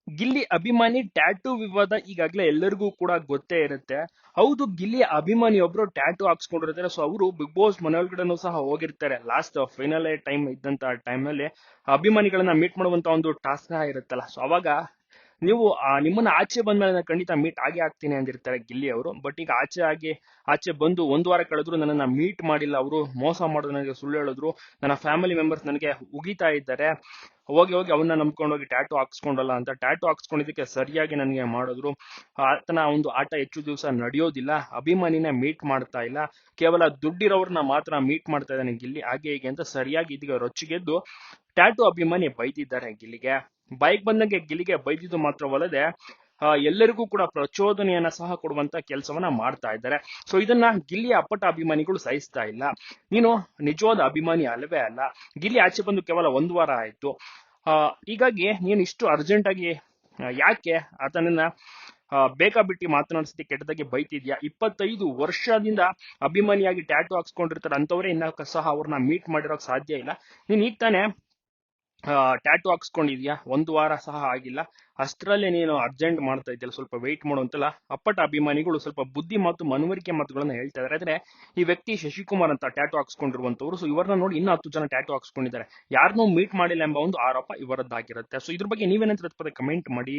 ಗಿಲ್ಲಿ ಅಭಿಮಾನಿ ಟ್ಯಾಟೂ ವಿವಾದ ಈಗಾಗಲೇ ಎಲ್ಲರಿಗೂ ಕೂಡ ಗೊತ್ತೇ ಇರುತ್ತೆ. ಹೌದು, ಗಿಲ್ಲಿ ಅಭಿಮಾನಿ ಒಬ್ರು ಟ್ಯಾಟೂ ಹಾಕ್ಸ್ಕೊಂಡಿರ್ತಾರೆ. ಸೊ ಅವರು ಬಿಗ್ ಬಾಸ್ ಮನೆಯೊಳಗಡೆನೂ ಸಹ ಹೋಗಿರ್ತಾರೆ. ಲಾಸ್ಟ್ ಫೈನಲ್ ಟೈಮ್ ಇದ್ದಂತ ಟೈಮ್ ನಲ್ಲಿ ಅಭಿಮಾನಿಗಳನ್ನ ಮೀಟ್ ಮಾಡುವಂತ ಒಂದು ಟಾಸ್ಕ್ ಇರುತ್ತಲ್ಲ. ಸೊ ಅವಾಗ ನೀವು ನಿಮ್ಮನ್ನ ಆಚೆ ಬಂದ್ಮೇಲೆ ನಾನು ಖಂಡಿತ ಮೀಟ್ ಆಗೇ ಆಗ್ತೀನಿ ಅಂದಿರ್ತಾರೆ ಗಿಲ್ಲಿ ಅವರು. ಬಟ್ ಈಗ ಆಚೆ ಬಂದು ಒಂದು ವಾರ ಕಳೆದ್ರು ನನ್ನನ್ನ ಮೀಟ್ ಮಾಡಿಲ್ಲ. ಅವರು ಮೋಸ ಮಾಡೋದು, ನನಗೆ ಸುಳ್ಳು ಹೇಳಿದ್ರು. ನನ್ನ ಫ್ಯಾಮಿಲಿ ಮೆಂಬರ್ಸ್ ನನಗೆ ಉಗಿತಾ ಇದ್ದಾರೆ. ಹೋಗಿ ಹೋಗಿ ಅವನ್ನ ನಂಬ್ಕೊಂಡು ಹೋಗಿ ಟ್ಯಾಟೂ ಹಾಕ್ಸ್ಕೊಂಡಲ್ಲ ಅಂತ. ಟ್ಯಾಟೂ ಹಾಕ್ಸ್ಕೊಂಡಿದ್ದಕ್ಕೆ ಸರಿಯಾಗಿ ನನಗೆ ಮಾಡಿದ್ರು. ಆತನ ಒಂದು ಆಟ ಹೆಚ್ಚು ದಿವಸ ನಡೆಯೋದಿಲ್ಲ. ಅಭಿಮಾನಿನ ಮೀಟ್ ಮಾಡ್ತಾ ಇಲ್ಲ, ಕೇವಲ ದುಡ್ಡಿರೋರ್ನ ಮಾತ್ರ ಮೀಟ್ ಮಾಡ್ತಾ ಇದ್ದಾನೆ ಗಿಲ್ಲಿ, ಹಾಗೆ ಹೀಗೆ ಅಂತ ಸರಿಯಾಗಿ ಇದೀಗ ರೊಚ್ಚಿಗೆದ್ದು ಟ್ಯಾಟೂ ಅಭಿಮಾನಿ ಬೈದಿದ್ದಾರೆ ಗಿಲ್ಲಿಗೆ. ಬೈಕ್ ಬಂದಂಗೆ ಗಿಲ್ಲಿಗೆ ಬೈದಿದ್ದು ಮಾತ್ರವಲ್ಲದೆ ಎಲ್ಲರಿಗೂ ಕೂಡ ಪ್ರಚೋದನೆಯನ್ನ ಸಹ ಕೊಡುವಂತ ಕೆಲಸವನ್ನ ಮಾಡ್ತಾ ಇದ್ದಾರೆ. ಸೊ ಇದನ್ನ ಗಿಲ್ಲಿಯ ಅಪ್ಪಟ ಅಭಿಮಾನಿಗಳು ಸಹಿಸ್ತಾ ಇಲ್ಲ. ನೀನು ನಿಜವಾದ ಅಭಿಮಾನಿ ಅಲ್ಲವೇ ಅಲ್ಲ. ಗಿಲ್ಲಿ ಆಚೆ ಬಂದು ಕೇವಲ ಒಂದು ವಾರ ಆಯ್ತು. ಹೀಗಾಗಿ ನೀನು ಇಷ್ಟು ಅರ್ಜೆಂಟ್ ಆಗಿ ಯಾಕೆ ಆತನನ್ನ ಬೇಕಾಬಿಟ್ಟಿ ಮಾತನಾಡಿಸಿ ಕೆಟ್ಟದಾಗಿ ಬೈತಿದ್ಯಾ? 25 ವರ್ಷದಿಂದ ಅಭಿಮಾನಿಯಾಗಿ ಟ್ಯಾಟೂ ಹಾಕ್ಸ್ಕೊಂಡಿರ್ತಾರೆ ಅಂತವ್ರೆ ಇನ್ನ ಸಹ ಅವ್ರನ್ನ ಮೀಟ್ ಮಾಡಿರೋಕ್ ಸಾಧ್ಯ ಇಲ್ಲ. ನೀನ್ ಈಗ ತಾನೇ ಟ್ಯಾಟೂ ಹಾಕ್ಸ್ಕೊಂಡಿದ್ಯಾ, ಒಂದು ವಾರ ಸಹ ಆಗಿಲ್ಲ. ಅಷ್ಟರಲ್ಲೇ ನೀನು ಅರ್ಜೆಂಟ್ ಮಾಡ್ತಾ ಇದ್ಯಲ್ಲ, ಸ್ವಲ್ಪ ವೆಯ್ಟ್ ಮಾಡುವಂತಲ್ಲ. ಅಪ್ಪಟ ಅಭಿಮಾನಿಗಳು ಸ್ವಲ್ಪ ಬುದ್ಧಿ ಮತ್ತು ಮನವರಿಕೆ ಮಾತುಗಳನ್ನ ಹೇಳ್ತಾ ಇದಾರೆ. ಆದ್ರೆ ಈ ವ್ಯಕ್ತಿ ಶಶಿಕುಮಾರ್ ಅಂತ ಟ್ಯಾಟೂ ಹಾಕ್ಸ್ಕೊಂಡಿರುವಂತವ್ರು. ಸೊ ಇವರನ್ನ ನೋಡಿ ಇನ್ನ 10 ಜನ ಟ್ಯಾಟೂ ಹಾಕ್ಸ್ಕೊಂಡಿದ್ದಾರೆ. ಯಾರನ್ನೂ ಮೀಟ್ ಮಾಡಿಲ್ಲ ಎಂಬ ಒಂದು ಆರೋಪ ಇವರದ್ದಾಗಿರುತ್ತೆ. ಸೊ ಇದ್ರ ಬಗ್ಗೆ ನೀವೇನಂತ ಕಮೆಂಟ್ ಮಾಡಿ.